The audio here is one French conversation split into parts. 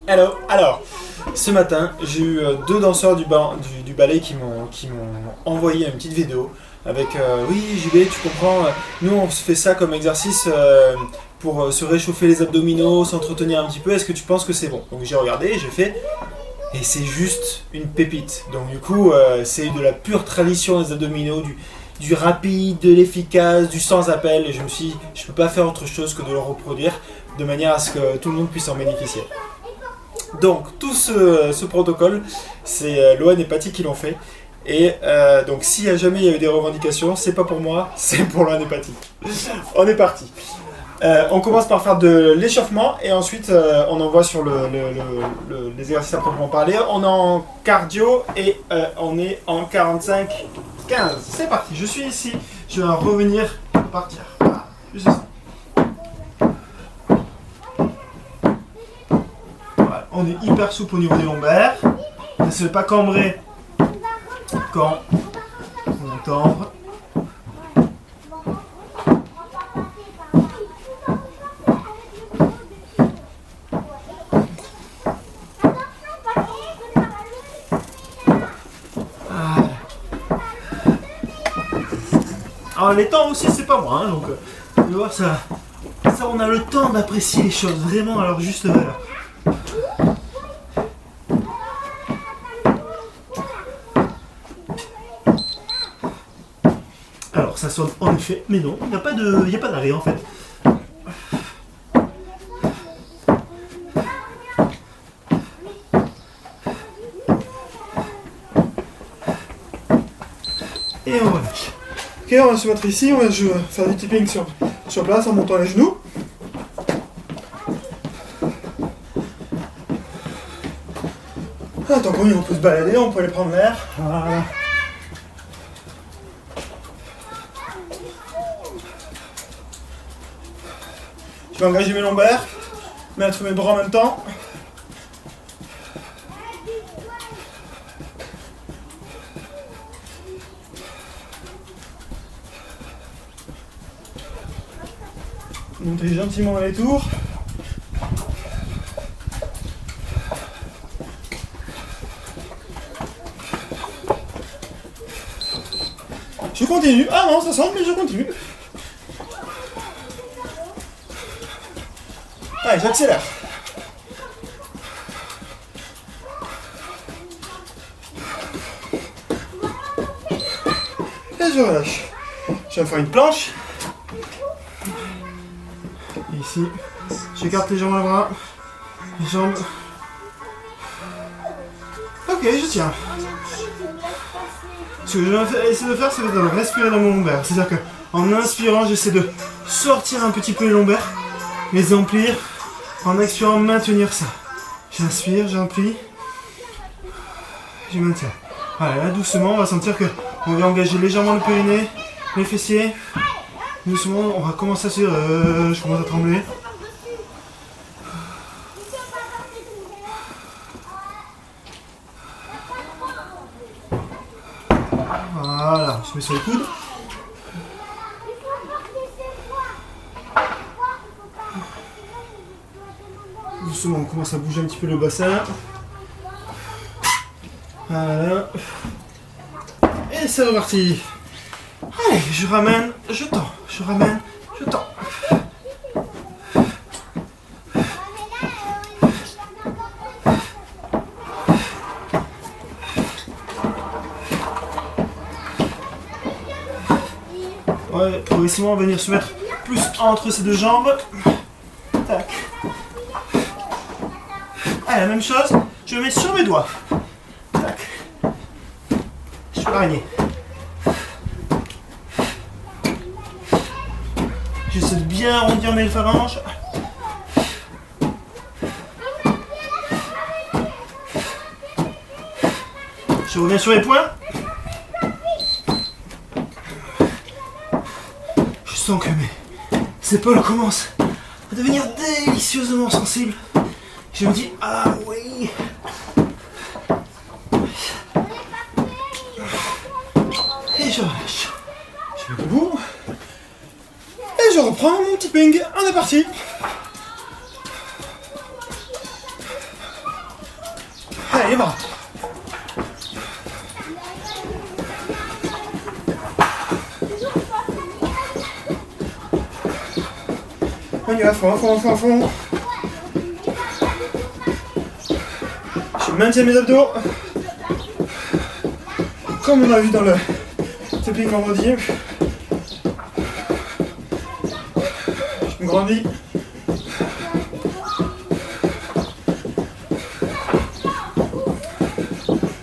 Alors, ce matin, j'ai eu deux danseurs du ballet qui m'ont envoyé une petite vidéo avec oui, JB, tu comprends, nous on se fait ça comme exercice pour se réchauffer les abdominaux, s'entretenir un petit peu, est-ce que tu penses que c'est bon? Donc j'ai regardé, j'ai fait, et c'est juste une pépite. Donc du coup, c'est de la pure tradition des abdominaux, du rapide, de l'efficace, du sans appel, et je me suis dit, je peux pas faire autre chose que de le reproduire de manière à ce que tout le monde puisse en bénéficier. Donc tout ce protocole, c'est l'ON et Patty qui l'ont fait. Et donc s'il y a jamais il y a eu des revendications, c'est pas pour moi, c'est pour l'ON et Patty. On est parti. On commence par faire de l'échauffement et ensuite on envoie sur les exercices à proprement parler. On est en cardio et on est en 45-15. C'est parti, je suis ici, je vais revenir partir. Voilà, juste ça. On est hyper souple au niveau des lombaires. Ne se fait pas cambrer quand on cambre. Alors les temps aussi c'est pas moi, hein, donc tu vois ça on a le temps d'apprécier les choses vraiment à leur juste valeur. Alors ça sonne en effet, mais non, il n'y a pas d'arrêt en fait. Et on relâche. Ok, on va se mettre ici, on va faire du tipping sur place en montant les genoux. Tant qu'on y on peut se balader, on peut aller prendre l'air. Voilà. Je vais engager mes lombaires, mettre mes bras en même temps. Monter gentiment dans les tours. Je continue. Ah non, ça sent, mais je continue. Allez, j'accélère. Et je relâche. Je vais faire une planche. Et ici, j'écarte les jambes à bras. Les jambes. Ok, je tiens. Ce que je vais essayer de faire, c'est de respirer dans mon lombaire. C'est-à-dire qu'en inspirant, j'essaie de sortir un petit peu les lombaires, les emplir. En expirant, maintenir ça. J'inspire, j'emplis. Je maintiens. Voilà, là doucement, on va sentir qu'on va engager légèrement le périnée, les fessiers. Doucement, on va commencer à se... je commence à trembler. Voilà, je mets sur les coudes. Doucement, on commence à bouger un petit peu le bassin. Voilà. Et c'est reparti. Allez, je ramène, je tends. Je ramène, je tends. Ouais, progressivement, on va venir se mettre plus entre ces deux jambes. Tac. Allez, la même chose, je me mets sur mes doigts. Tac. Je fais l'araignée. J'essaie de bien arrondir mes phalanges. Je reviens sur les poings. Je sens que mes épaules commencent à devenir délicieusement sensibles. Je me dis, ah oui. Et je relâche. Je me debout. Et je reprends mon tipping. On est parti. Allez, va. On y va, fond. Je maintiens mes abdos. Comme on a vu dans le tapis vendredi. Je me grandis.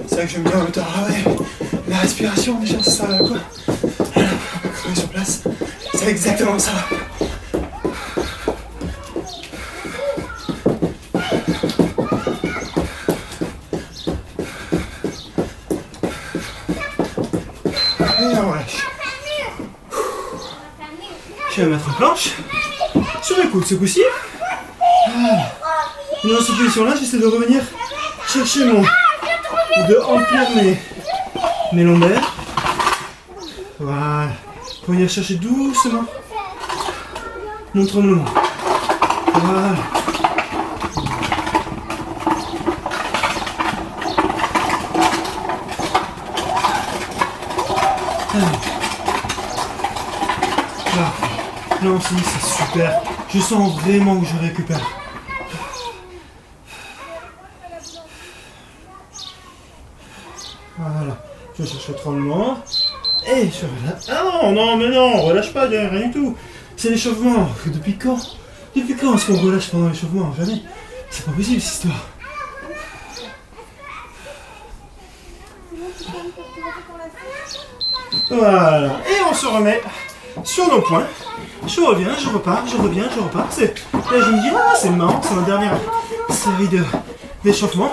C'est vrai que j'aime bien le travail. La respiration, déjà, ça sert à quoi? Crever sur place. C'est exactement ça. Je vais mettre une planche sur les coudes ce coup-ci. Dans cette position-là, j'essaie de revenir chercher de emplir mes lombaires. Voilà. Pour venir chercher doucement mon tremblement. Voilà. Là aussi, c'est super. Je sens vraiment que je récupère. Voilà. Je cherche le tremblement. Et je relâche. Ah non, mais non, on relâche pas, rien du tout. C'est l'échauffement. Depuis quand est-ce qu'on relâche pendant l'échauffement? Jamais. C'est pas possible cette histoire. Voilà. Et on se remet sur nos points. Je reviens, je repars. Là, je me dis, ah, c'est marrant, c'est ma dernière série d'échauffement.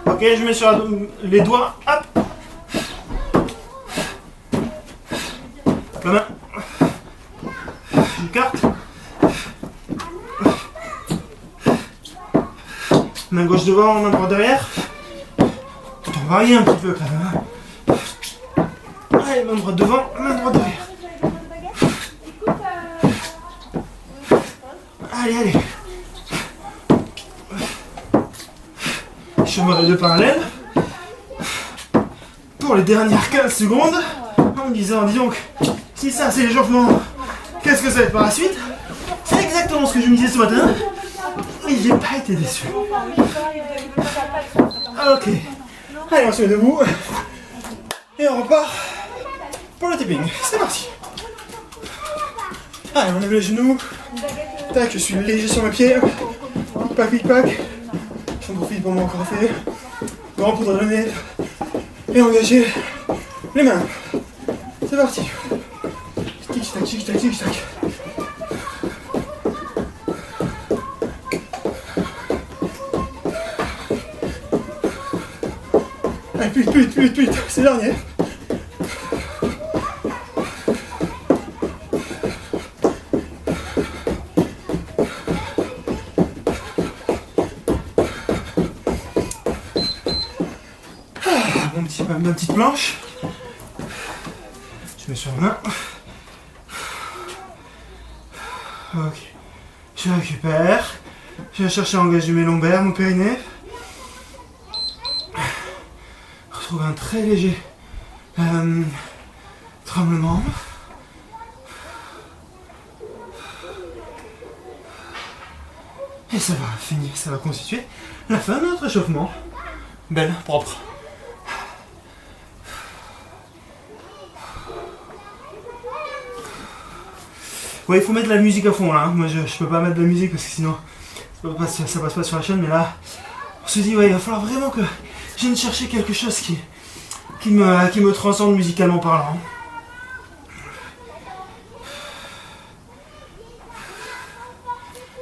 Ok, je mets sur les doigts. Hop. La main. J'écarte. Main gauche devant, main droite derrière. On varie un petit peu quand même. Allez, main droite devant, main droite derrière. Allez. Je me mets les deux parallèles. Pour les dernières 15 secondes, en me disant, dis donc, si ça c'est l'échauffement, qu'est-ce que ça va être par la suite? C'est exactement ce que je me disais ce matin. Et j'ai pas été déçu. Ok. Allez, on se met debout. Et on repart pour le tipping. C'est parti. Allez, on lève les genoux. Tac, je suis léger sur mes pieds. Pac. J'en profite pour mon café. Grand pour donner. Et engager les mains. C'est parti. Tic-tac. Allez, plus, c'est dernier. Ma petite planche. Je mets sur la main. Ok. Je récupère. Je vais chercher à engager mes lombaires, mon périnée. Retrouve un très léger tremblement. Et ça va finir, ça va constituer la fin de notre échauffement. Belle, propre. Ouais, il faut mettre de la musique à fond là. Moi je peux pas mettre de la musique parce que sinon ça passe pas sur la chaîne. Mais là, on se dit, ouais, il va falloir vraiment que je vienne chercher quelque chose qui me transcende musicalement parlant.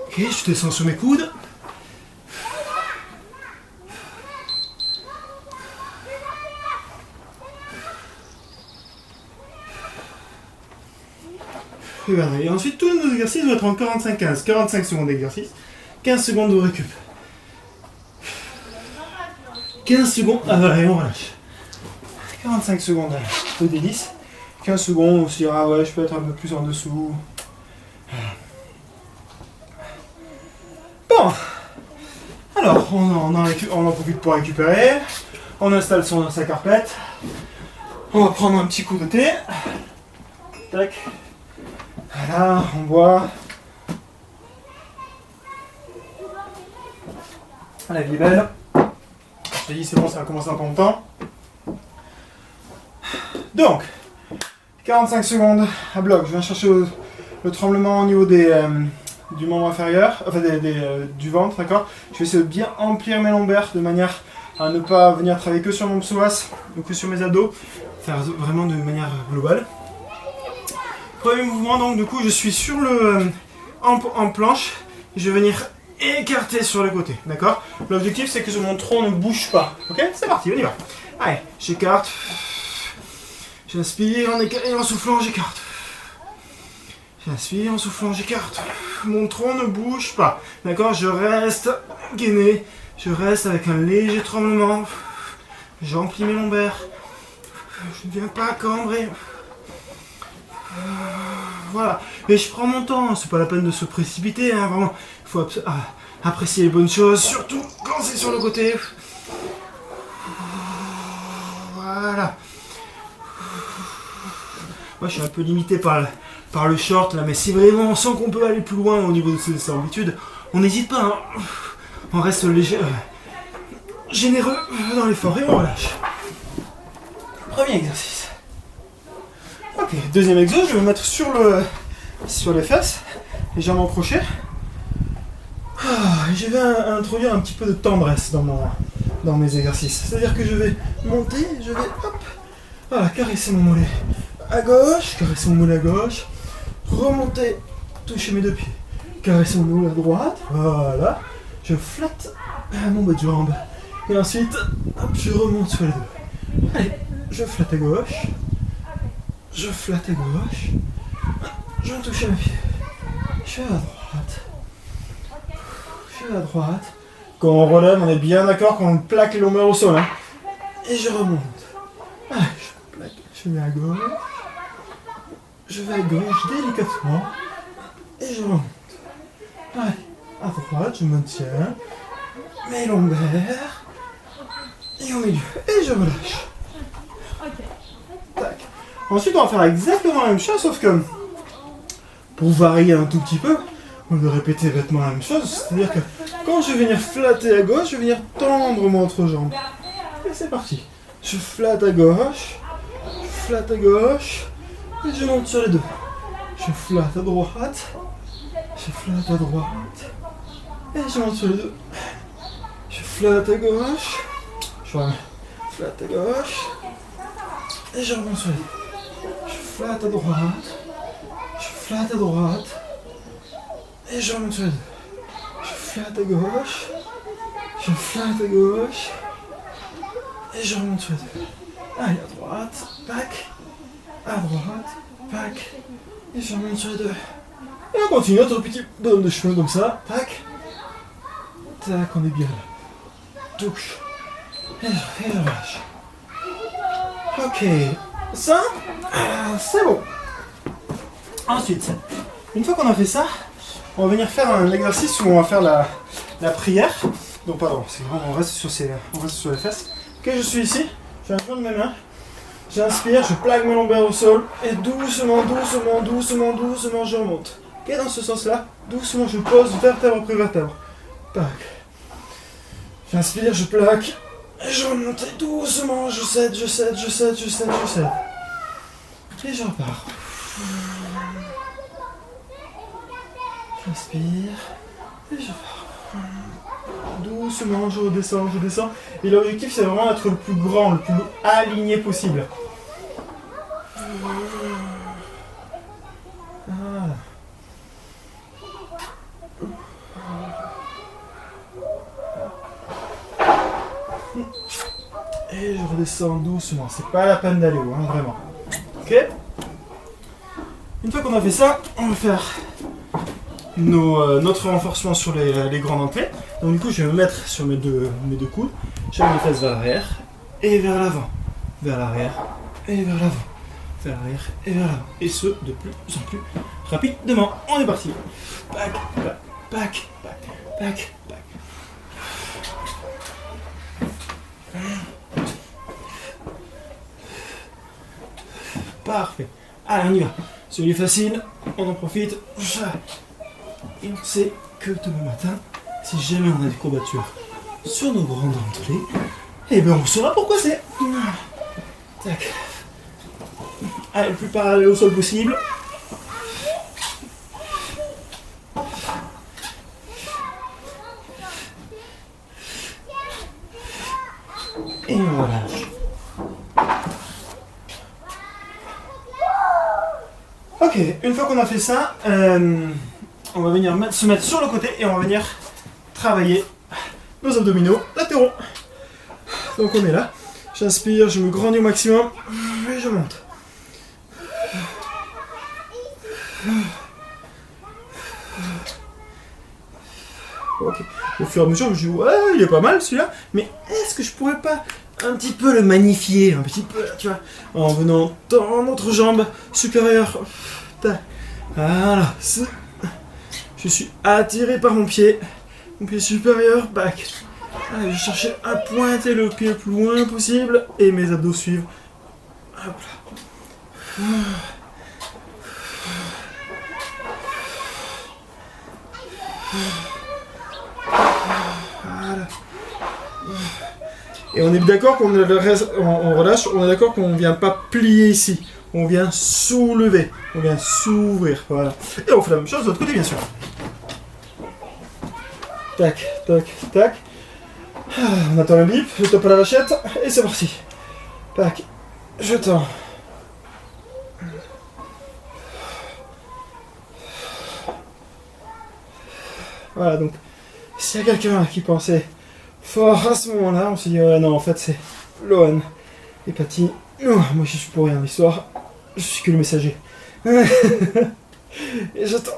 Ok, je descends sur mes coudes. Et ensuite, tous nos exercices vont être en 45-15. 45 secondes d'exercice, 15 secondes de récup. 15 secondes, ah voilà, et on relâche. 45 secondes de délice. 15 secondes, on se dira, ouais, je peux être un peu plus en dessous. Alors, on en profite pour récupérer. On installe sa carpette. On va prendre un petit coup de thé. Tac. Voilà, on boit. La vie est belle. Je te dis, c'est bon, ça va commencer dans pas longtemps. Donc, 45 secondes à bloc. Je viens chercher le tremblement au niveau du membre inférieur, enfin du ventre, d'accord. Je vais essayer de bien emplir mes lombaires de manière à ne pas venir travailler que sur mon psoas ou que sur mes abdos, faire vraiment de manière globale. Premier mouvement, donc du coup je suis sur en planche, je vais venir écarter sur le côté, d'accord. L'objectif c'est que mon tronc ne bouge pas, ok. C'est parti, on y va. Allez, j'écarte, j'inspire en soufflant, j'écarte. J'inspire en soufflant, j'écarte. Mon tronc ne bouge pas. D'accord, je reste gainé. Je reste avec un léger tremblement. J'emplis mes lombaires. Je ne viens pas cambrer. Voilà. Et je prends mon temps. C'est pas la peine de se précipiter. Hein, vraiment. Il faut apprécier les bonnes choses. Surtout quand c'est sur le côté. Voilà. Moi, je suis un peu limité par le short là, mais si vraiment on sent qu'on peut aller plus loin au niveau de ses amplitudes, on n'hésite pas, hein. On reste léger, généreux dans l'effort et on relâche. Premier exercice. Ok, deuxième exo, je vais me mettre sur les fesses, légèrement crochet. Et je vais introduire un petit peu de tendresse dans mes exercices. C'est-à-dire que je vais monter, je vais voilà, caresser mon mollet à gauche, caresser mon mollet à gauche. Remonter, toucher mes deux pieds, caresser mon mollet à droite, voilà, je flatte mon bas de jambe, et ensuite, hop, je remonte sur les deux. Allez, je flatte à gauche, je flatte à gauche, je touche mes pieds, je vais à droite, je vais à droite. Quand on relève, on est bien d'accord qu'on plaque les lombaires au sol, hein. Et je remonte, allez, je plaque, je mets à gauche. Je vais à gauche délicatement et je remonte. Allez, à droite, je maintiens mes lombaires et au milieu. Et je relâche. Tac. Ensuite, on va faire exactement la même chose, sauf que pour varier un tout petit peu, on va répéter bêtement la même chose. C'est-à-dire que quand je vais venir flatter à gauche, je vais venir tendre mon entrejambe. Et c'est parti. Je flatte à gauche, je flatte à gauche. Et je monte sur les deux. Je flatte à droite. Je flatte à droite. Et je monte sur les deux. Je flatte à gauche. Je flatte à gauche. Et je remonte sur les deux. Je flatte à droite. Je flatte à droite. Et je remonte sur les deux. Je flatte à gauche. Je flatte à gauche. Et je remonte sur les deux. Allez, à droite. Tac. À droite, pack, et je remonte sur les deux. Et on continue notre petit bonhomme de chemin comme ça, tac, tac, on est bien là. Touche, et je relâche. Ok, ça, c'est bon. Ensuite, une fois qu'on a fait ça, on va venir faire un exercice où on va faire la prière. Donc pardon, c'est bon, on reste sur les fesses. Ok, je suis ici, j'ai un joint de mes mains. J'inspire, je plaque mes lombaires au sol et doucement, doucement, doucement, doucement, je remonte. Ok, dans ce sens-là, doucement, je pose vertèbre après vertèbre. Tac. J'inspire, je plaque et je remonte et doucement, je cède, je cède, je cède, je cède, je cède. Et je repars. J'inspire et je repars. Doucement, je redescends, je descends. Et l'objectif, c'est vraiment d'être le plus grand, le plus aligné possible. Voilà. Et je redescends doucement. C'est pas la peine d'aller haut, hein, vraiment. Ok ? Une fois qu'on a fait ça, on va faire notre renforcement sur les grandes entrées. Donc du coup, je vais me mettre sur mes deux coudes. Je mets mes fesses vers l'arrière et vers l'avant. Vers l'arrière et vers l'avant. Vers l'arrière et vers l'avant. Et ce, de plus en plus rapidement. On est parti. Pac, pac, pac, pac, pac, pac. Parfait. Allez, on y va. Celui facile, on en profite. Et on sait que demain matin, si jamais on a des courbatures sur nos grandes entrées, eh ben on saura pourquoi c'est. Tac. Allez, le plus parallèle au sol possible. Et on relâche. Ok, une fois qu'on a fait ça, on va venir se mettre sur le côté et on va venir travailler nos abdominaux latéraux. Donc on est là, j'inspire, je me grandis au maximum et je monte. Ok, au fur et à mesure, je me dis ouais, il est pas mal celui-là, mais est-ce que je pourrais pas un petit peu le magnifier, un petit peu, tu vois, en venant dans notre jambe supérieure. Voilà, je suis attiré par mon pied supérieur, back. Allez, je cherchais à pointer le pied le plus loin possible et mes abdos suivent. Hop là. Voilà. Et on est d'accord qu'on on relâche, on est d'accord qu'on ne vient pas plier ici. On vient soulever, on vient s'ouvrir, voilà. Et on fait la même chose de l'autre côté, bien sûr. Tac, tac, tac. On attend le bip, je tape à la vachette, et c'est parti. Tac, je tends. Voilà, donc, s'il y a quelqu'un qui pensait fort à ce moment-là, on se dit, non, en fait, c'est Lohan et Patty. Non, moi, je suis pour rien, l'histoire, je suis que le messager. Et j'attends.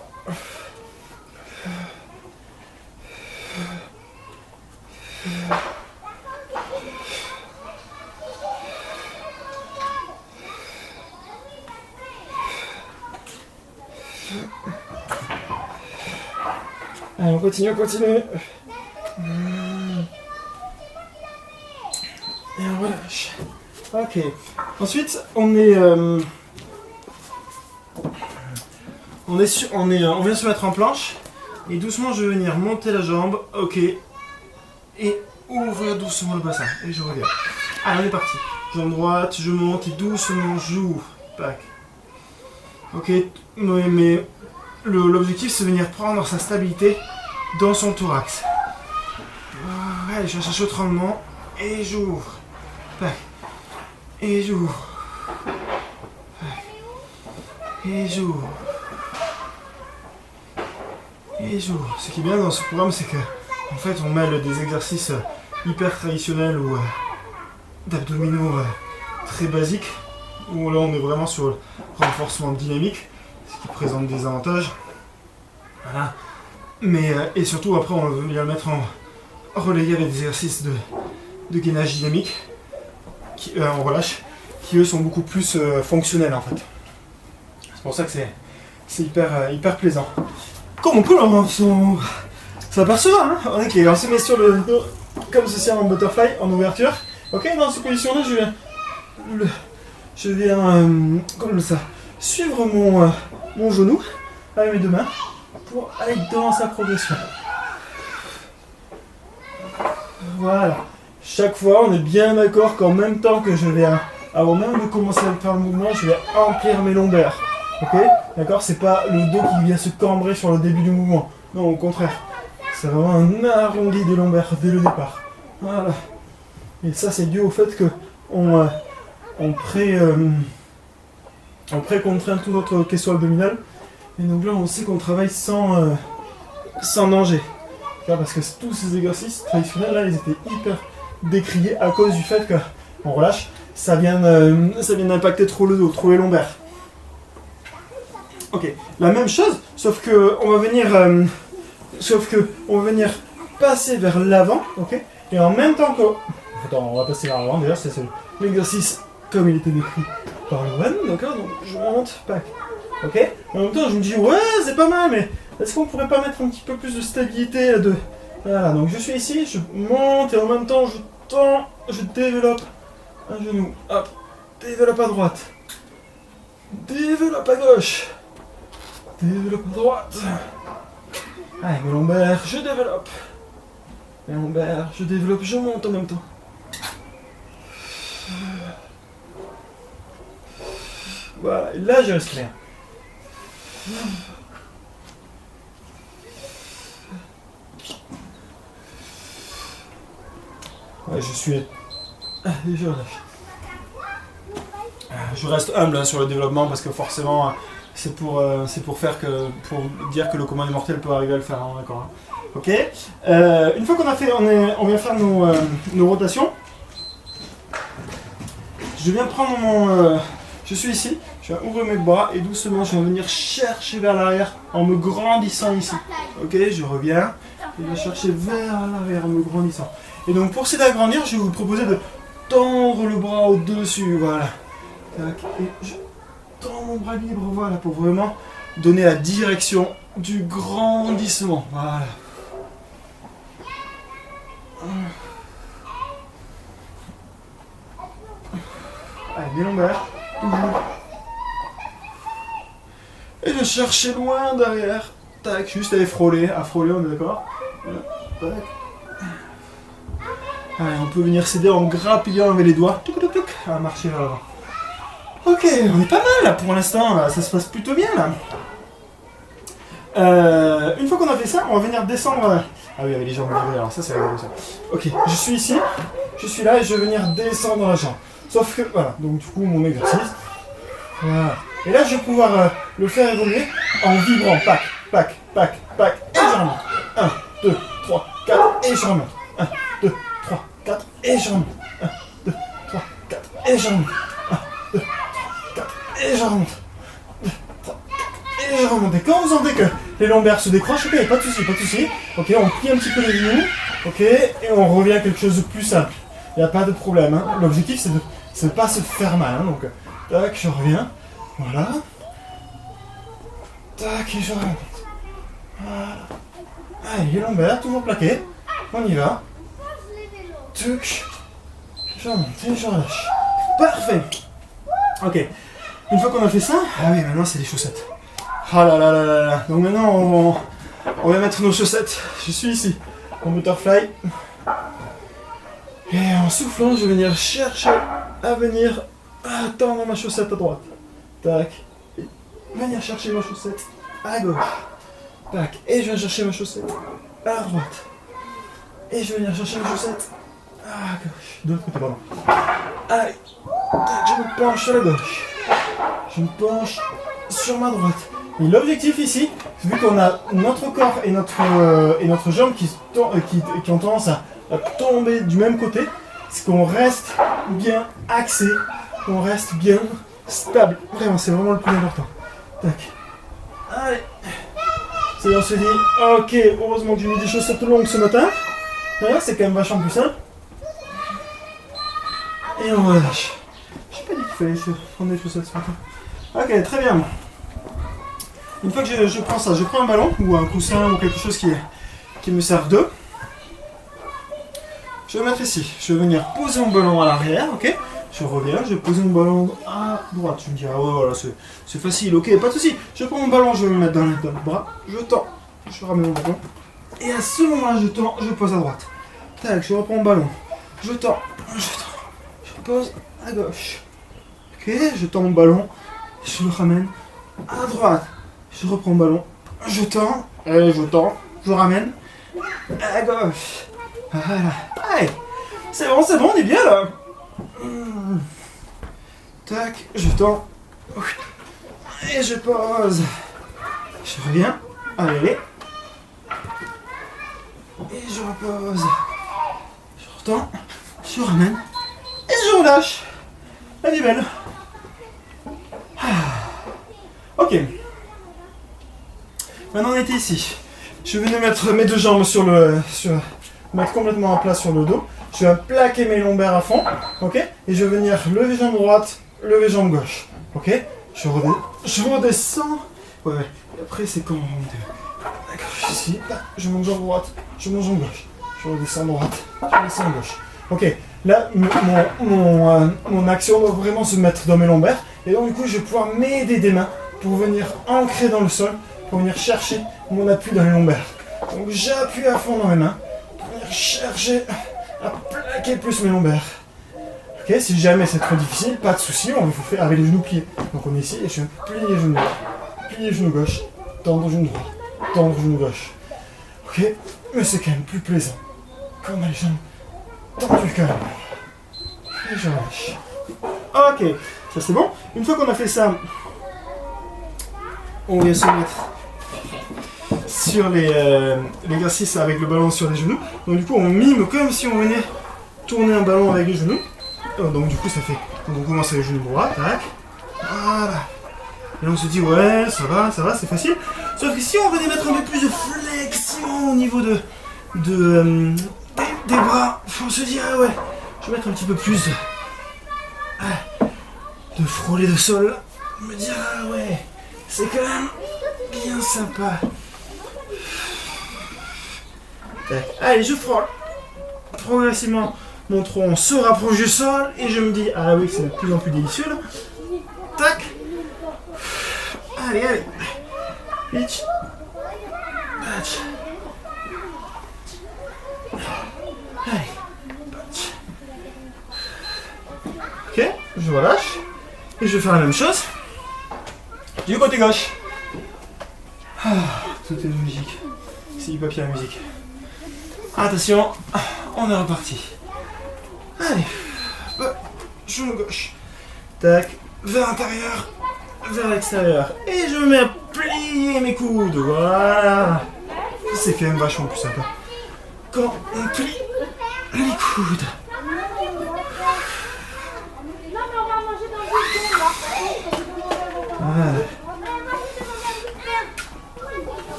Allez, on continue, on continue. Et on relâche. Ok. Ensuite, on vient se mettre en planche. Et doucement, je vais venir monter la jambe. Ok. Et ouvrir doucement le bassin. Et je reviens. Allez, on est parti. Jambe droite, je monte et doucement j'ouvre. Tac. Ok. Mais l'objectif, c'est de venir prendre sa stabilité dans son thorax. Allez, je vais chercher au rendement. Et j'ouvre. Tac. Et j'ouvre. Tac. Et j'ouvre. Et j'ouvre. Ce qui est bien dans ce programme, c'est que en fait, on mêle des exercices hyper traditionnels ou d'abdominaux très basiques, où là on est vraiment sur le renforcement dynamique, ce qui présente des avantages. Voilà. Mais, et surtout, après, on veut bien le mettre en relayé avec des exercices de gainage dynamique, on relâche, qui eux sont beaucoup plus fonctionnels en fait. C'est pour ça que c'est hyper plaisant. Comme on peut s'apercevoir, hein. Ok, on se met sur le dos comme ceci en butterfly, en ouverture. Ok, dans cette position-là, je viens comme ça, suivre mon genou avec mes deux mains pour aller dans sa progression. Voilà. Chaque fois, on est bien d'accord qu'en même temps que je vais, avant même de commencer à faire le mouvement, je vais emplir mes lombaires. Ok? D'accord? C'est pas le dos qui vient se cambrer sur le début du mouvement. Non, au contraire. C'est vraiment un arrondi des lombaires dès le départ. Voilà. Et ça, c'est dû au fait que on pré-contraint tout notre question abdominale. Et donc là, on sait qu'on travaille sans danger. Parce que tous ces exercices traditionnels, là, ils étaient hyper décriés à cause du fait qu'on relâche. Ça vient d'impacter trop le dos, trop les lombaires. Ok, la même chose, sauf que on va venir passer vers l'avant, ok. Et en même temps que, attends, on va passer vers l'avant. Déjà, c'est l'exercice comme il était décrit par Lohan, d'accord. Donc je monte, pack, ok. Et en même temps, je me dis ouais, c'est pas mal, mais est-ce qu'on pourrait pas mettre un petit peu plus de stabilité là-dedans? Voilà, donc je suis ici, je monte et en même temps je tends, je développe un genou, hop, développe à droite. Développe à gauche. Développe à droite. Allez, mes lombaires, je développe. Mes lombaires, je développe, je monte en même temps. Voilà, et là je respire. Ouais, je suis... Et je relâche. Je reste humble hein, sur le développement parce que forcément c'est pour dire que le commun des mortels peut arriver à le faire, hein, d'accord. Hein. Ok. Une fois qu'on a fait, on vient faire nos rotations. Je viens prendre je suis ici, je vais ouvrir mes bras et doucement je vais venir chercher vers l'arrière en me grandissant ici. Ok, je reviens et je vais chercher vers l'arrière en me grandissant. Et donc pour s'aider à grandir, je vais vous proposer de tendre le bras au-dessus, voilà. Tac, et je tends mon bras libre, voilà, pour vraiment donner la direction du grandissement, voilà. Allez, mes lombaires, toujours. Et de chercher loin derrière. Tac, juste à frôler, on est d'accord. Tac. Allez, on peut venir s'aider en grappillant avec les doigts. Touc, touc, touc, à marcher vers l'avant. Ok, on est pas mal là pour l'instant, là. Ça se passe plutôt bien là. Une fois qu'on a fait ça, on va venir descendre. Ah oui, avec les jambes levées, alors ça c'est rigolo ça. Ok, je suis ici, je suis là et je vais venir descendre la jambe. Sauf que, voilà, donc du coup mon exercice. Voilà. Et là je vais pouvoir le faire évoluer en vibrant. Pac, pac, pac, pac, et je remonte. 1, 2, 3, 4, et je remonte. 1, 2, 3, 4, et je remonte. 1, 2, 3, 4, et je remonte. 1, 2, 3, 4, et je remonte. 2, 3, 4, et je remonte. Et quand vous sentez que les lombaires se décrochent, ok, pas de soucis, pas de soucis. Ok, on plie un petit peu les genoux, ok, et on revient à quelque chose de plus simple. Il n'y a pas de problème. Hein. L'objectif c'est de pas se faire mal. Hein. Donc, tac, je reviens. Voilà. Tac, et je remonte. Voilà. Allez, les lombaires, toujours plaqués. On y va. Tuc. Je remonte et je relâche. Parfait. Ok. Une fois qu'on a fait ça, ah oui, maintenant c'est les chaussettes. Ah là là là là là. Donc maintenant on va mettre nos chaussettes. Je suis ici, en butterfly. Et en soufflant, je vais venir chercher à venir tendre ma chaussette à droite. Tac. Et venir chercher ma chaussette à gauche. Tac. Et je viens chercher ma chaussette à droite. Et je vais venir chercher ma chaussette à gauche. De l'autre côté, pardon. Allez. Tac, je me penche sur la gauche. Je me penche sur ma droite. Et l'objectif ici, vu qu'on a notre corps et notre jambe qui ont tendance à tomber du même côté, c'est qu'on reste bien axé, qu'on reste bien stable. Vraiment, c'est vraiment le plus important. Tac. Allez. C'est on se dit, ok, heureusement que j'ai mis des chaussettes longues ce matin. Hein, c'est quand même vachement plus simple. Et on relâche. J'ai pas dit qu'il fallait prendre des chaussettes ce matin. Ok, très bien. Une fois que je prends ça, je prends un ballon ou un coussin ou quelque chose qui me serve d'eau. Je vais mettre ici. Je vais venir poser mon ballon à l'arrière, ok. Je reviens, je vais poser mon ballon à droite. Tu me dis, ah ouais, voilà, c'est facile, ok, pas de soucis. Je prends mon ballon, je vais le mettre dans le bras. Je tends, je ramène mon ballon. Et à ce moment-là, je tends, je pose à droite. Tac, je reprends mon ballon. Je tends, je pose à gauche. Ok, je tends mon ballon, je le ramène à droite. Je reprends le ballon, je tends, je ramène à gauche. Voilà. Allez, c'est bon, on est bien là. Tac, je tends. Et je pose. Je reviens. Allez. Et je repose. Je retends, je ramène. Et je relâche. Elle est belle. Ok. Maintenant on était ici. Je vais mettre mes deux jambes mettre complètement à plat sur le dos. Je vais plaquer mes lombaires à fond. Ok. Et je vais venir lever jambe droite, lever jambe gauche. Ok. Je redescends. Ouais. Et après c'est quand on monte. D'accord. Ici. Je monte jambe droite, je monte jambe gauche. Je redescends droite, je redescends gauche. Ok. Là, mon action doit vraiment se mettre dans mes lombaires. Et donc du coup, je vais pouvoir m'aider des mains pour venir ancrer dans le sol, pour venir chercher mon appui dans les lombaires. Donc j'appuie à fond dans mes mains pour venir chercher à plaquer plus mes lombaires. Ok, si jamais c'est trop difficile, pas de souci, on va faire avec les genoux pliés. Donc on est ici et je plie les genoux. Plier genou gauche, tendre genou droit, tendre genou gauche. Ok, mais c'est quand même plus plaisant quand on a les jambes tendues quand même. Et je relâche. Ok, ça c'est bon. Une fois qu'on a fait ça, on vient se mettre sur l'exercice avec le ballon sur les genoux. Donc du coup on mime comme si on venait tourner un ballon avec les genoux. Donc du coup ça fait, quand on commence avec le genou droit, tac, voilà. Et on se dit ouais ça va, c'est facile. Sauf que si on venait mettre un peu plus de flexion au niveau des bras, on se dit ah ouais, je vais mettre un petit peu plus de frôler le sol. Me dire ah ouais, c'est quand même bien sympa. Tac. Allez, je frôle. Progressivement, mon tronc se rapproche du sol et je me dis ah oui, c'est de plus en plus délicieux là. Tac. Allez, allez. Pitch. Patch. Allez. Patch. Ok, je relâche. Et je vais faire la même chose du côté gauche. Ah, tout est logique. C'est du papier à la musique. Attention, on est reparti. Allez, genou gauche. Tac, vers l'intérieur, vers l'extérieur. Et je me mets à plier mes coudes. Voilà. C'est quand même vachement plus sympa quand on plie les coudes. Voilà.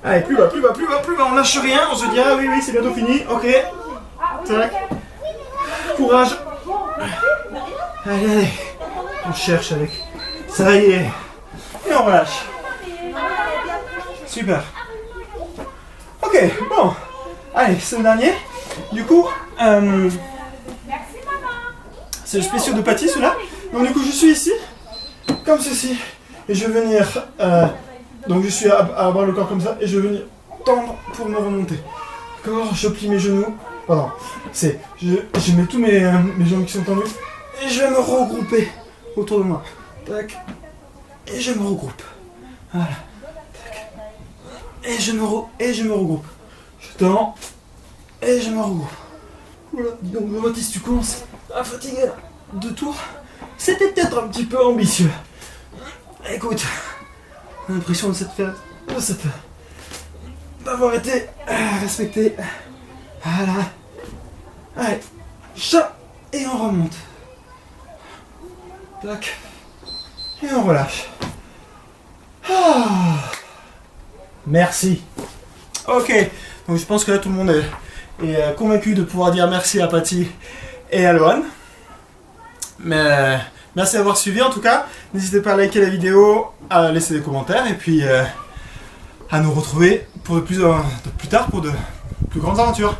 Allez, plus bas, plus bas, plus bas, plus bas, on lâche rien, on se dit ah oui, oui, c'est bientôt fini, ok. Tac. Courage. Allez, allez. On cherche avec. Ça y est. Et on relâche. Super. Ok, bon. Allez, c'est le dernier. Du coup, c'est le spécial de Patty, celui-là. Donc du coup, je suis ici, comme ceci. Et je vais venir... donc je suis à bras le corps comme ça. Et je vais venir tendre pour me remonter. D'accord, je plie mes genoux. Pardon. C'est... Je mets tous mes jambes qui sont tendues. Et je vais me regrouper autour de moi. Tac. Et je me regroupe. Voilà. Tac. Et je me regroupe. Je tends. Et je me regroupe. Voilà. Dis donc, Baptiste, tu commences à fatiguer là. 2 tours. C'était peut-être un petit peu ambitieux. Écoute, l'impression d'avoir été respecté. Voilà. Allez, chat, et on remonte. Tac. Et on relâche. Ah. Merci. Ok, donc je pense que là tout le monde est convaincu de pouvoir dire merci à Patty et à Loan. Mais merci d'avoir suivi en tout cas. N'hésitez pas à liker la vidéo, à laisser des commentaires et puis à nous retrouver pour de plus tard pour de plus grandes aventures.